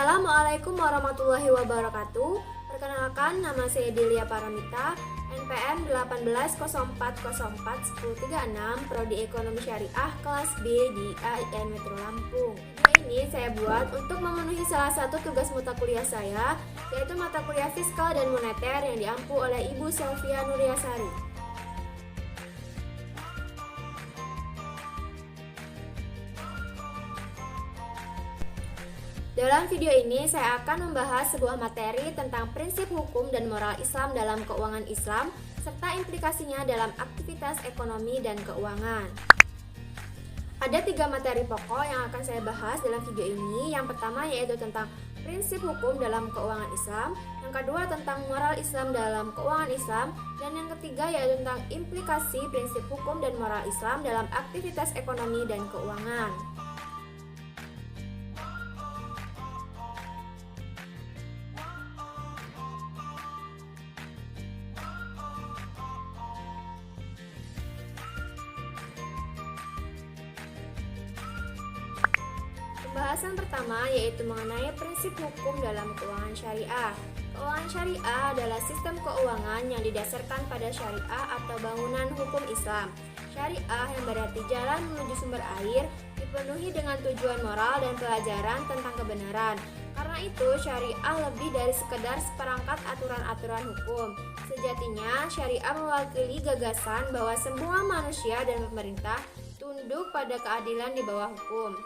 Assalamualaikum warahmatullahi wabarakatuh. Perkenalkan, nama saya Delia Paramita, NPM 1804041036, Prodi Ekonomi Syariah kelas B di AIN Metro Lampung. Video ini saya buat untuk memenuhi salah satu tugas mata kuliah saya, yaitu mata kuliah Fiskal dan Moneter yang diampu oleh Ibu Sofia Nuryasari. Dalam video ini saya akan membahas sebuah materi tentang prinsip hukum dan moral Islam dalam keuangan Islam serta implikasinya dalam aktivitas ekonomi dan keuangan. Ada 3 materi pokok yang akan saya bahas dalam video ini. Yang pertama yaitu tentang prinsip hukum dalam keuangan Islam, yang kedua tentang moral Islam dalam keuangan Islam, dan yang ketiga yaitu tentang implikasi prinsip hukum dan moral Islam dalam aktivitas ekonomi dan keuangan. Pembahasan pertama yaitu mengenai prinsip hukum dalam keuangan syariah. Keuangan syariah adalah sistem keuangan yang didasarkan pada syariah atau bangunan hukum Islam. Syariah yang berarti jalan menuju sumber air, dipenuhi dengan tujuan moral dan pelajaran tentang kebenaran. Karena itu, syariah lebih dari sekedar seperangkat aturan-aturan hukum. Sejatinya, syariah mewakili gagasan bahwa semua manusia dan pemerintah tunduk pada keadilan di bawah hukum.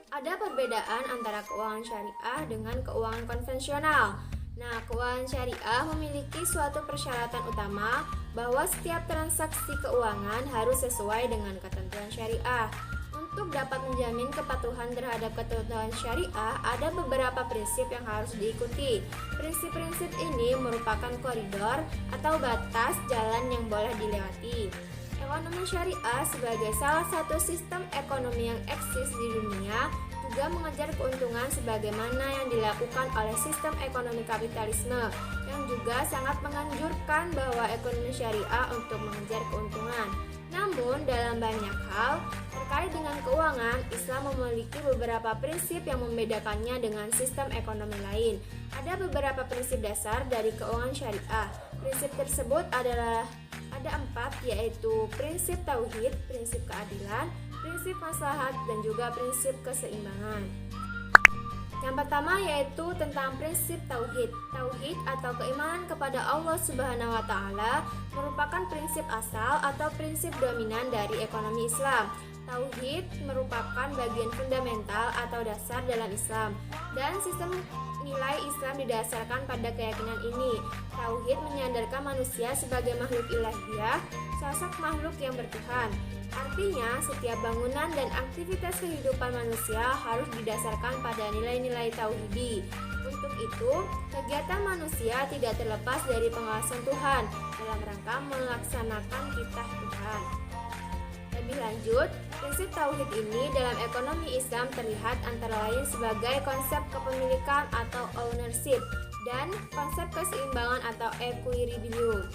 Ada perbedaan antara keuangan syariah dengan keuangan konvensional. Nah, keuangan syariah memiliki suatu persyaratan utama bahwa setiap transaksi keuangan harus sesuai dengan ketentuan syariah. Untuk dapat menjamin kepatuhan terhadap ketentuan syariah, ada beberapa prinsip yang harus diikuti. Prinsip-prinsip ini merupakan koridor atau batas jalan yang boleh dilewati. Ekonomi syariah sebagai salah satu sistem ekonomi yang eksis di dunia juga mengejar keuntungan sebagaimana yang dilakukan oleh sistem ekonomi kapitalisme yang juga sangat menganjurkan bahwa ekonomi syariah untuk mengejar keuntungan. Namun dalam banyak hal terkait dengan keuangan, Islam memiliki beberapa prinsip yang membedakannya dengan sistem ekonomi lain. Ada beberapa prinsip dasar dari keuangan syariah. Prinsip tersebut adalah ada 4, yaitu prinsip tauhid, prinsip keadilan, prinsip maslahat, dan juga prinsip keseimbangan. Yang pertama yaitu tentang prinsip tauhid. Tauhid atau keimanan kepada Allah Subhanahu wa taala merupakan prinsip asal atau prinsip dominan dari ekonomi Islam. Tauhid merupakan bagian fundamental atau dasar dalam Islam, dan sistem nilai Islam didasarkan pada keyakinan ini. Tauhid menyandarkan manusia sebagai makhluk ilahiyah, sosok makhluk yang bertuhan. Artinya, setiap bangunan dan aktivitas kehidupan manusia harus didasarkan pada nilai-nilai tauhidi. Untuk itu, kegiatan manusia tidak terlepas dari pengawasan Tuhan dalam rangka melaksanakan titah Tuhan. Lebih lanjut, prinsip tauhid ini dalam ekonomi Islam terlihat antara lain sebagai konsep kepemilikan atau ownership dan konsep keseimbangan atau equilibrium.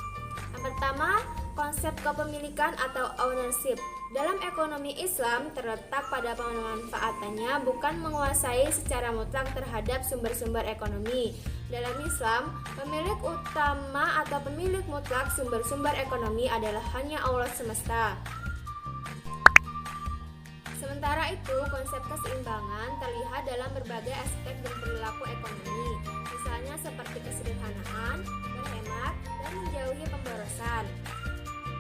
Yang pertama, konsep kepemilikan atau ownership. Dalam ekonomi Islam terletak pada pemanfaatannya, bukan menguasai secara mutlak terhadap sumber-sumber ekonomi. Dalam Islam, pemilik utama atau pemilik mutlak sumber-sumber ekonomi adalah hanya Allah semesta. Sementara itu, konsep keseimbangan terlihat dalam berbagai aspek dan perilaku ekonomi, misalnya seperti kesederhanaan, berhemat, dan menjauhi pemborosan.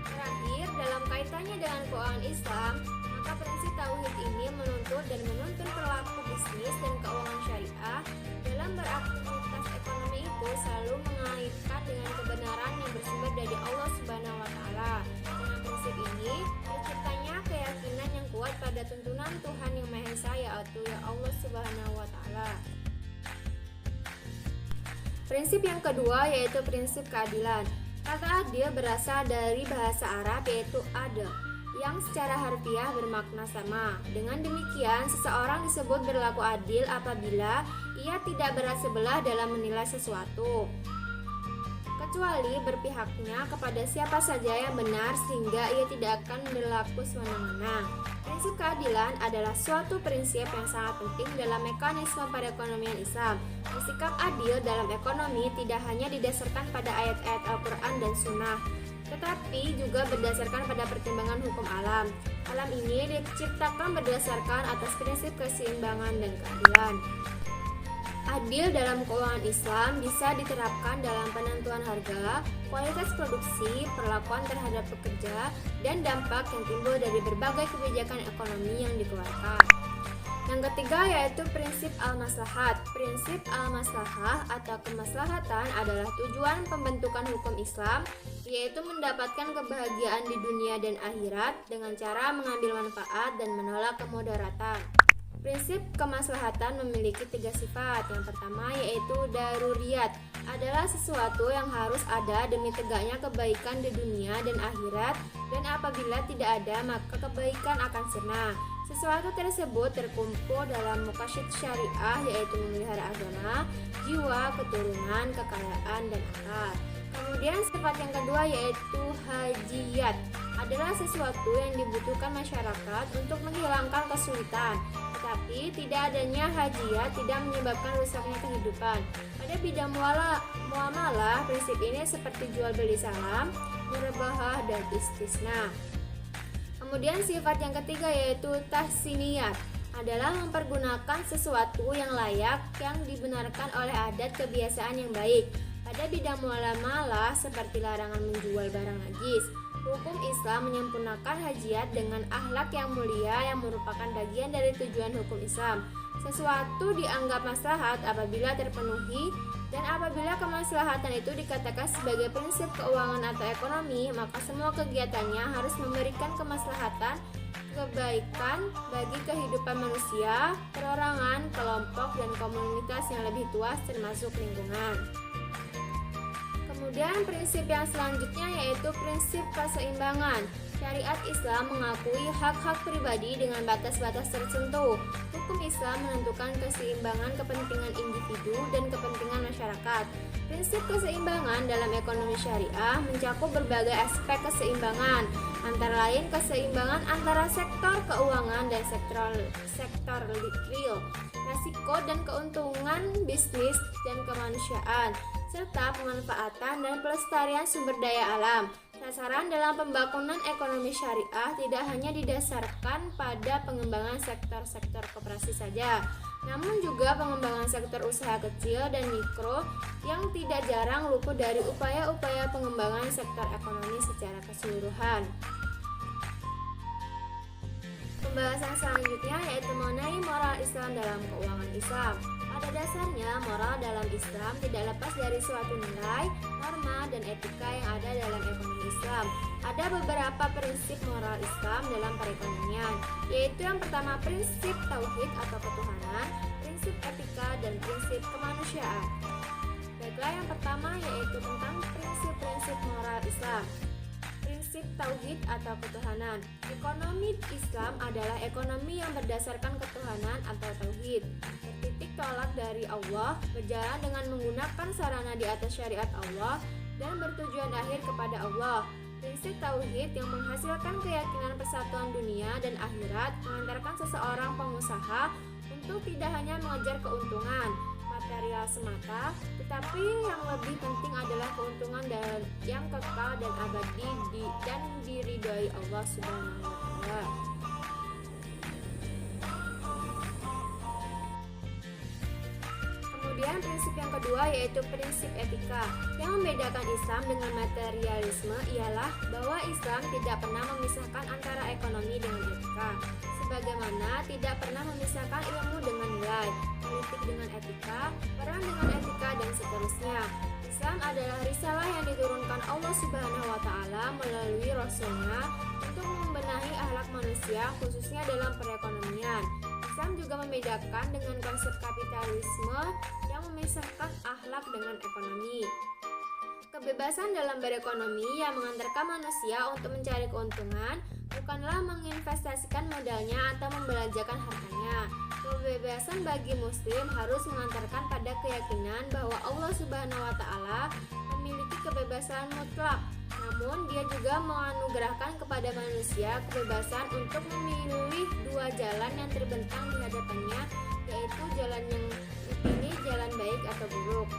Terakhir, dalam kaitannya dengan keuangan Islam, maka prinsip tauhid ini menuntut dan menuntun perilaku bisnis dan keuangan syariah dalam beraktivitas ekonomi itu selalu mengaitkan dengan kebenaran yang bersumber dari Allah Subhanahu wa taala. Dengan prinsip ini, terciptanya keyakinan yang kuat pada tuntunan Tuhan yang Maha Esa, yaitu ya Allah Subhanahu wa taala. Prinsip yang kedua yaitu prinsip keadilan. Kata adil berasal dari bahasa Arab yaitu adl, yang secara harfiah bermakna sama. Dengan demikian, seseorang disebut berlaku adil apabila ia tidak berat sebelah dalam menilai sesuatu. kecuali berpihaknya kepada siapa saja yang benar sehingga ia tidak akan berlaku semena-mena. Prinsip keadilan adalah suatu prinsip yang sangat penting dalam mekanisme perekonomian Islam. Sikap adil dalam ekonomi tidak hanya didasarkan pada ayat-ayat Al-Quran dan Sunnah, tetapi juga berdasarkan pada pertimbangan hukum alam. Alam ini diciptakan berdasarkan atas prinsip keseimbangan dan keadilan. Adil dalam keuangan Islam bisa diterapkan dalam penentuan harga, kualitas produksi, perlakuan terhadap pekerja, dan dampak yang timbul dari berbagai kebijakan ekonomi yang dikeluarkan. Yang ketiga yaitu prinsip al-maslahat. Prinsip al-maslahah atau kemaslahatan adalah tujuan pembentukan hukum Islam, yaitu mendapatkan kebahagiaan di dunia dan akhirat dengan cara mengambil manfaat dan menolak kemudaratan. Prinsip kemaslahatan memiliki 3 sifat. Yang pertama yaitu daruriyat, adalah sesuatu yang harus ada demi tegaknya kebaikan di dunia dan akhirat, dan apabila tidak ada maka kebaikan akan sirna. Sesuatu tersebut terkumpul dalam maqasid syariah, yaitu memelihara agama, jiwa, keturunan, kekayaan, dan akal. Kemudian sifat yang kedua yaitu hajiyat, adalah sesuatu yang dibutuhkan masyarakat untuk menghilangkan kesulitan. Tetapi tidak adanya hajiyat tidak menyebabkan rusaknya kehidupan. Pada bidang muamalah, prinsip ini seperti jual beli saham, murabahah, dan istisna. Kemudian sifat yang ketiga yaitu tahsiniyat, adalah mempergunakan sesuatu yang layak yang dibenarkan oleh adat kebiasaan yang baik. Pada bidang muamalah seperti larangan menjual barang najis, hukum Islam menyempurnakan hajiyat dengan akhlak yang mulia yang merupakan bagian dari tujuan hukum Islam. Sesuatu dianggap maslahat apabila terpenuhi, dan apabila kemaslahatan itu dikatakan sebagai prinsip keuangan atau ekonomi, maka semua kegiatannya harus memberikan kemaslahatan, kebaikan bagi kehidupan manusia, perorangan, kelompok, dan komunitas yang lebih luas termasuk lingkungan. Kemudian prinsip yang selanjutnya yaitu prinsip keseimbangan. Syariat Islam mengakui hak-hak pribadi dengan batas-batas tertentu. Hukum Islam menentukan keseimbangan kepentingan individu dan kepentingan masyarakat. Prinsip keseimbangan dalam ekonomi syariah mencakup berbagai aspek keseimbangan, antara lain keseimbangan antara sektor keuangan dan sektor real, risiko dan keuntungan bisnis dan kemanusiaan, serta pemanfaatan dan pelestarian sumber daya alam. Sasaran dalam pembangunan ekonomi syariah tidak hanya didasarkan pada pengembangan sektor-sektor koperasi saja, namun juga pengembangan sektor usaha kecil dan mikro yang tidak jarang luput dari upaya-upaya pengembangan sektor ekonomi secara keseluruhan. Pembahasan selanjutnya yaitu mengenai moral Islam dalam keuangan Islam. Pada dasarnya, moral dalam Islam tidak lepas dari suatu nilai, norma, dan etika yang ada dalam ekonomi Islam. Ada beberapa prinsip moral Islam dalam perekonomian, yaitu yang pertama prinsip tauhid atau ketuhanan, prinsip etika, dan prinsip kemanusiaan. Baiklah, yang pertama yaitu tentang prinsip-prinsip moral Islam. Prinsip tauhid atau ketuhanan. Ekonomi Islam adalah ekonomi yang berdasarkan ketuhanan atau tauhid, bertitik tolak dari Allah, berjalan dengan menggunakan sarana di atas syariat Allah, dan bertujuan akhir kepada Allah. Prinsip tauhid yang menghasilkan keyakinan persatuan dunia dan akhirat mengantarkan seseorang pengusaha untuk tidak hanya mengejar keuntungan material semata, tetapi yang lebih penting adalah keuntungan yang kekal dan abadi dan diridhoi Allah Subhanahu wa Ta'ala. Kemudian prinsip yang kedua yaitu prinsip etika. Yang membedakan Islam dengan materialisme ialah bahwa Islam tidak pernah memisahkan antara ekonomi dengan etika, sebagaimana tidak pernah memisahkan ilmu dengan nilai, politik dengan etika, perang dengan etika, dan seterusnya. Islam adalah risalah yang diturunkan Allah Subhanahu wa Ta'ala melalui Rasulnya untuk membenahi akhlak manusia, khususnya dalam perekonomian. Islam juga membedakan dengan konsep kapitalisme yang memisahkan akhlak dengan ekonomi. Kebebasan dalam berekonomi yang mengantarkan manusia untuk mencari keuntungan bukanlah menginvestasikan modalnya atau membelanjakan hartanya. Kebebasan bagi muslim harus mengantarkan pada keyakinan bahwa Allah Subhanahu wa Ta'ala memiliki kebebasan mutlak. Namun, dia juga menganugerahkan kepada manusia kebebasan untuk memilih dua jalan yang terbentang di hadapannya, yaitu jalan yang dipilih jalan baik atau buruk.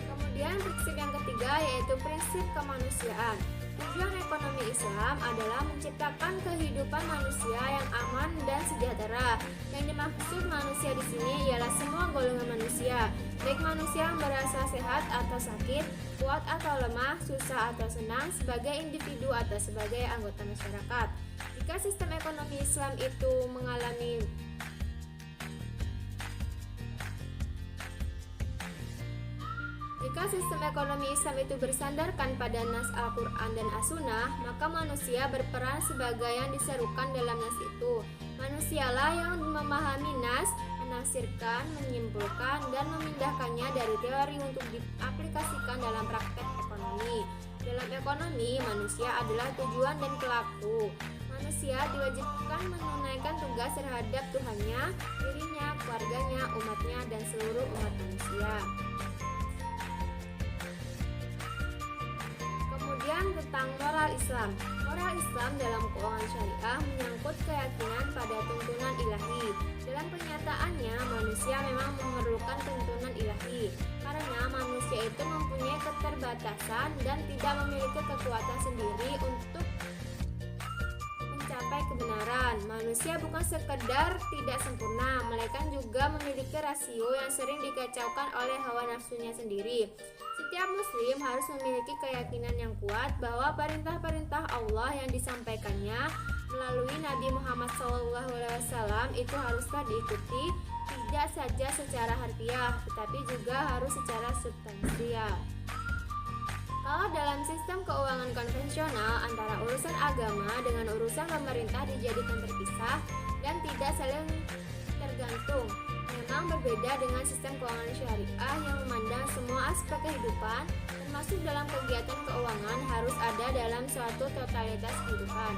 Kemudian prinsip yang ketiga yaitu prinsip kemanusiaan. Tujuan ekonomi Islam adalah menciptakan kehidupan manusia yang aman dan sejahtera. Yang dimaksud manusia di sini ialah semua golongan manusia, baik manusia yang berasa sehat atau sakit, kuat atau lemah, susah atau senang, sebagai individu atau sebagai anggota masyarakat. Jika sistem ekonomi Islam itu mengalami Jika sistem ekonomi Islam itu bersandarkan pada nas Al-Quran dan As-Sunnah, maka manusia berperan sebagai yang diserukan dalam nas itu. Manusialah yang memahami nas, menafsirkan, menyimpulkan, dan memindahkannya dari teori untuk diaplikasikan dalam praktek ekonomi. Dalam ekonomi, manusia adalah tujuan dan pelaku. Manusia diwajibkan menunaikan tugas terhadap Tuhannya, dirinya, keluarganya, umatnya, dan seluruh umat manusia. Kemudian tentang moral Islam. Moral Islam dalam keuangan syariah menyangkut keyakinan pada tuntunan ilahi. Dalam kenyataannya, manusia memang memerlukan tuntunan ilahi karena manusia itu mempunyai keterbatasan dan tidak memiliki kekuatan sendiri untuk mencapai kebenaran. Manusia bukan sekedar tidak sempurna, melainkan juga memiliki rasio yang sering dikacaukan oleh hawa nafsunya sendiri. Setiap muslim harus memiliki keyakinan yang kuat bahwa perintah-perintah Allah yang disampaikannya melalui Nabi Muhammad SAW itu haruslah diikuti, tidak saja secara harfiah, tetapi juga harus secara substansial. Kalau dalam sistem keuangan konvensional, antara urusan agama dengan urusan pemerintah dijadikan terpisah dan tidak saling tergantung. Memang berbeda dengan sistem keuangan syariah yang memandang semua aspek kehidupan, termasuk dalam kegiatan keuangan, harus ada dalam suatu totalitas kehidupan.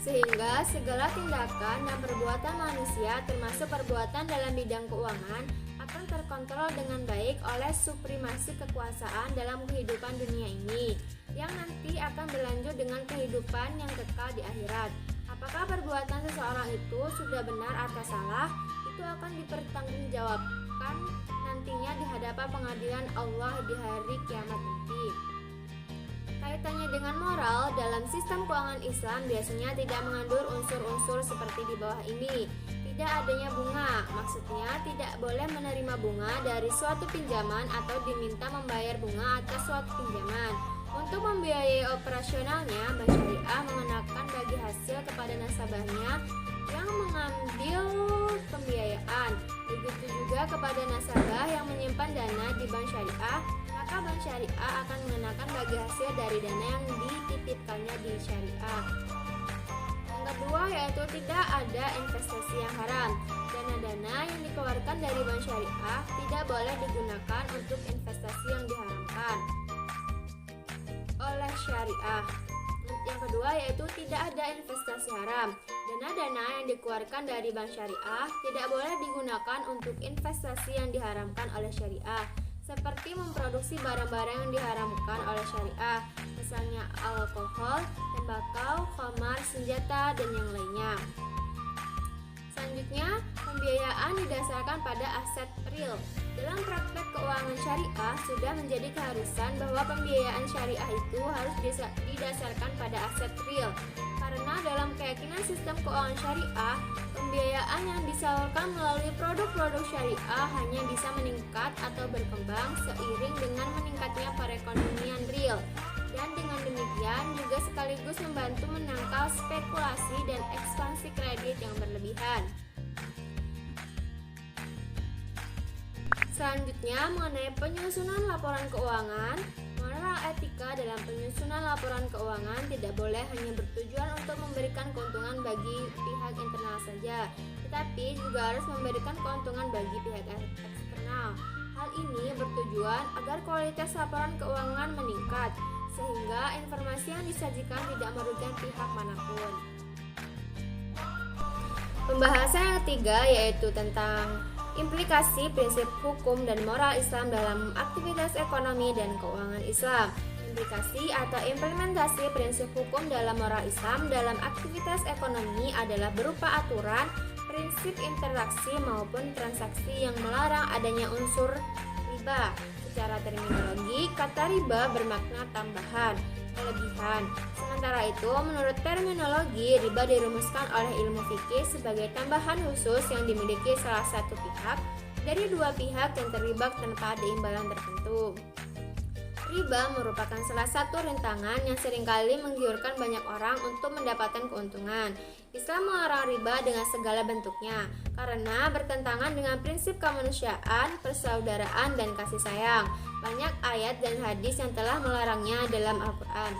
Sehingga segala tindakan dan perbuatan manusia, termasuk perbuatan dalam bidang keuangan, akan terkontrol dengan baik oleh suprimasi kekuasaan dalam kehidupan dunia ini, yang nanti akan berlanjut dengan kehidupan yang kekal di akhirat. Apakah perbuatan seseorang itu sudah benar atau salah, itu akan dipertanggungjawabkan nantinya di hadapan pengadilan Allah di hari kiamat nanti. Kaitannya dengan moral, dalam sistem keuangan Islam biasanya tidak mengandung unsur-unsur seperti di bawah ini. Tidak adanya bunga, maksudnya tidak boleh menerima bunga dari suatu pinjaman atau diminta membayar bunga atas suatu pinjaman. Untuk membiayai operasionalnya, Bank Syariah mengenakan bagi hasil kepada nasabahnya yang mengambil pembiayaan. Begitu juga kepada nasabah yang menyimpan dana di Bank Syariah, maka Bank Syariah akan mengenakan bagi hasil dari dana yang dititipkannya di Syariah. Yang kedua yaitu tidak ada investasi yang haram. Dana-dana yang dikeluarkan dari Bank Syariah tidak boleh digunakan untuk investasi yang diharamkan oleh syariah. Yang kedua yaitu tidak ada investasi haram. Dana-dana yang dikeluarkan dari bank syariah tidak boleh digunakan untuk investasi yang diharamkan oleh syariah, seperti memproduksi barang-barang yang diharamkan oleh syariah, misalnya alkohol, tembakau, khamar, senjata, dan yang lainnya. Selanjutnya, pembiayaan didasarkan pada aset real. Dalam praktek keuangan syariah sudah menjadi keharusan bahwa pembiayaan syariah itu harus didasarkan pada aset real. Karena dalam keyakinan sistem keuangan syariah, pembiayaan yang disalurkan melalui produk-produk syariah hanya bisa meningkat atau berkembang seiring dengan meningkatnya perekonomian real. Dan dengan demikian juga sekaligus membantu menangkal spekulasi dan ekspansi kredit yang berlebihan. Selanjutnya mengenai penyusunan laporan keuangan, moral etika dalam penyusunan laporan keuangan tidak boleh hanya bertujuan untuk memberikan keuntungan bagi pihak internal saja, tetapi juga harus memberikan keuntungan bagi pihak eksternal. Hal ini bertujuan agar kualitas laporan keuangan meningkat, sehingga informasi yang disajikan tidak merugikan pihak manapun. Pembahasan yang ketiga yaitu tentang Implikasi prinsip hukum dan moral Islam dalam aktivitas ekonomi dan keuangan Islam. Implikasi atau implementasi prinsip hukum dalam moral Islam dalam aktivitas ekonomi adalah berupa aturan, prinsip interaksi maupun transaksi yang melarang adanya unsur riba. Secara terminologi, kata riba bermakna tambahan, kelebihan. Sementara itu, menurut terminologi, riba dirumuskan oleh ilmu fikih sebagai tambahan khusus yang dimiliki salah satu pihak dari dua pihak yang terlibat tanpa ada imbalan tertentu. Riba merupakan salah satu rintangan yang seringkali menggiurkan banyak orang untuk mendapatkan keuntungan. Islam melarang riba dengan segala bentuknya karena bertentangan dengan prinsip kemanusiaan, persaudaraan, dan kasih sayang. Banyak ayat dan hadis yang telah melarangnya dalam Al-Quran.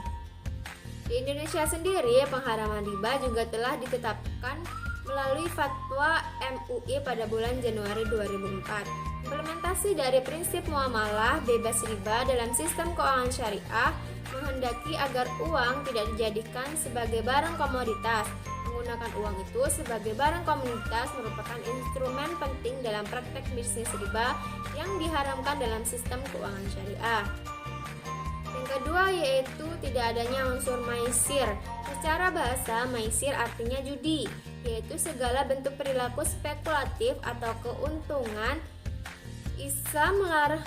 Di Indonesia sendiri, pengharaman riba juga telah ditetapkan melalui fatwa MUI pada bulan Januari 2004. Implementasi dari prinsip muamalah bebas riba dalam sistem keuangan syariah menghendaki agar uang tidak dijadikan sebagai barang komoditas. Menggunakan uang itu sebagai barang komoditas merupakan instrumen penting dalam praktek bisnis riba yang diharamkan dalam sistem keuangan syariah. Yang kedua yaitu tidak adanya unsur maisir. Secara bahasa, maisir artinya judi, yaitu segala bentuk perilaku spekulatif atau keuntungan. Islam melarang.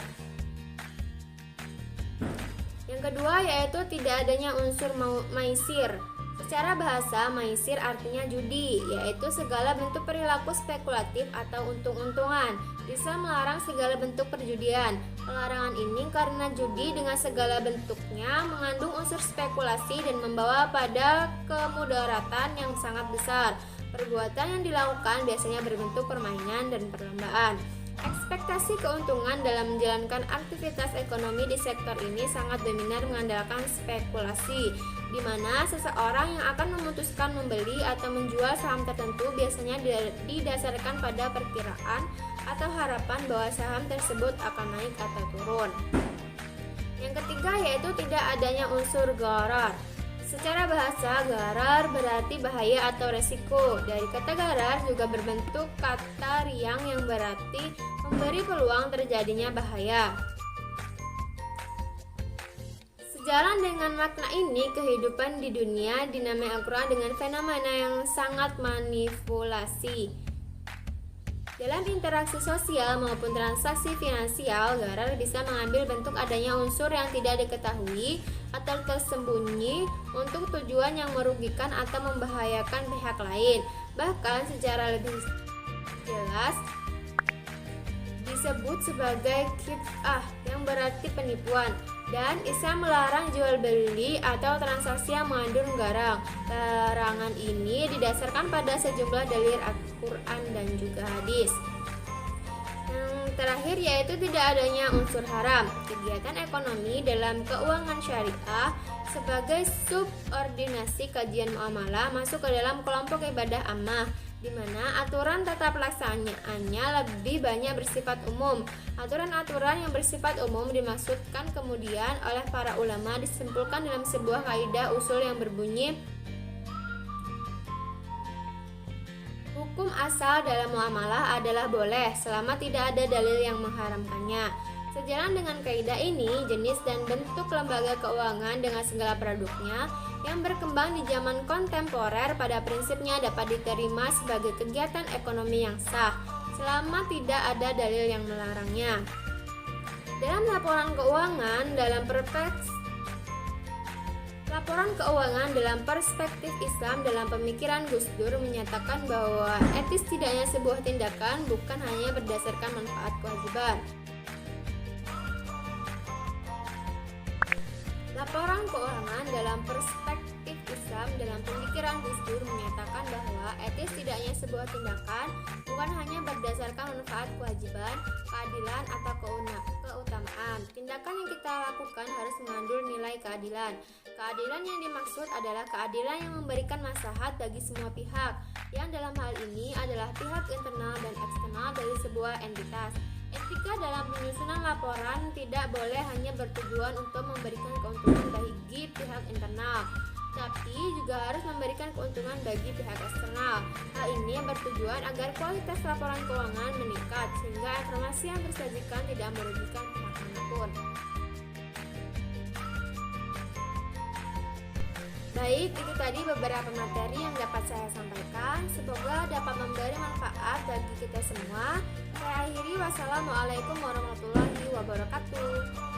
Yang kedua yaitu tidak adanya unsur maisir. Secara bahasa, maisir artinya judi, yaitu segala bentuk perilaku spekulatif atau untung-untungan. Islam melarang segala bentuk perjudian. Pelarangan ini karena judi dengan segala bentuknya mengandung unsur spekulasi dan membawa pada kemudaratan yang sangat besar. Perbuatan yang dilakukan biasanya berbentuk permainan dan perlombaan. Ekspektasi keuntungan dalam menjalankan aktivitas ekonomi di sektor ini sangat dominan mengandalkan spekulasi, di mana seseorang yang akan memutuskan membeli atau menjual saham tertentu biasanya didasarkan pada perkiraan atau harapan bahwa saham tersebut akan naik atau turun. Yang ketiga yaitu tidak adanya unsur gharar. Secara bahasa, gharar berarti bahaya atau resiko. Dari kata gharar juga berbentuk kata riang yang berarti memberi peluang terjadinya bahaya. Sejalan dengan makna ini, kehidupan di dunia dinamai Al-Quran dengan fenomena yang sangat manipulasi. Dalam interaksi sosial maupun transaksi finansial, gharar bisa mengambil bentuk adanya unsur yang tidak diketahui atau tersembunyi untuk tujuan yang merugikan atau membahayakan pihak lain. Bahkan secara lebih jelas disebut sebagai khid'ah yang berarti penipuan. Dan Islam melarang jual beli atau transaksi yang mengandung gharar. Larangan ini didasarkan pada sejumlah dalil Al-Quran dan juga hadis. Yang terakhir yaitu tidak adanya unsur haram. Kegiatan ekonomi dalam keuangan syariah sebagai subordinasi kajian muamalah masuk ke dalam kelompok ibadah ammah, di mana aturan tata pelaksanaannya lebih banyak bersifat umum. Aturan-aturan yang bersifat umum dimaksudkan kemudian oleh para ulama disimpulkan dalam sebuah kaidah usul yang berbunyi hukum asal dalam muamalah adalah boleh selama tidak ada dalil yang mengharamkannya. Sejalan dengan kaidah ini, jenis dan bentuk lembaga keuangan dengan segala produknya yang berkembang di zaman kontemporer pada prinsipnya dapat diterima sebagai kegiatan ekonomi yang sah selama tidak ada dalil yang melarangnya. Dalam laporan keuangan dalam perspektif Islam dalam pemikiran Gus Dur menyatakan bahwa etis tidaknya sebuah tindakan bukan hanya berdasarkan manfaat kewajiban. Laporan keuangan dalam perspektif Islam dalam pemikiran Gus Dur menyatakan bahwa etis tidaknya sebuah tindakan bukan hanya berdasarkan manfaat kewajiban, keadilan, atau keutamaan. Tindakan yang kita lakukan harus mengandung nilai keadilan. Keadilan yang dimaksud adalah keadilan yang memberikan maslahat bagi semua pihak, yang dalam hal ini adalah pihak internal dan eksternal dari sebuah entitas. Etika dalam penyusunan laporan tidak boleh hanya bertujuan untuk memberikan keuntungan bagi pihak internal, tapi juga harus memberikan keuntungan bagi pihak eksternal. Hal ini bertujuan agar kualitas laporan keuangan meningkat informasi yang tersajikan tidak merugikan pihak manapun. Baik, itu tadi beberapa materi yang dapat saya sampaikan. Semoga dapat memberi manfaat bagi kita semua. Saya akhiri, wassalamualaikum warahmatullahi wabarakatuh.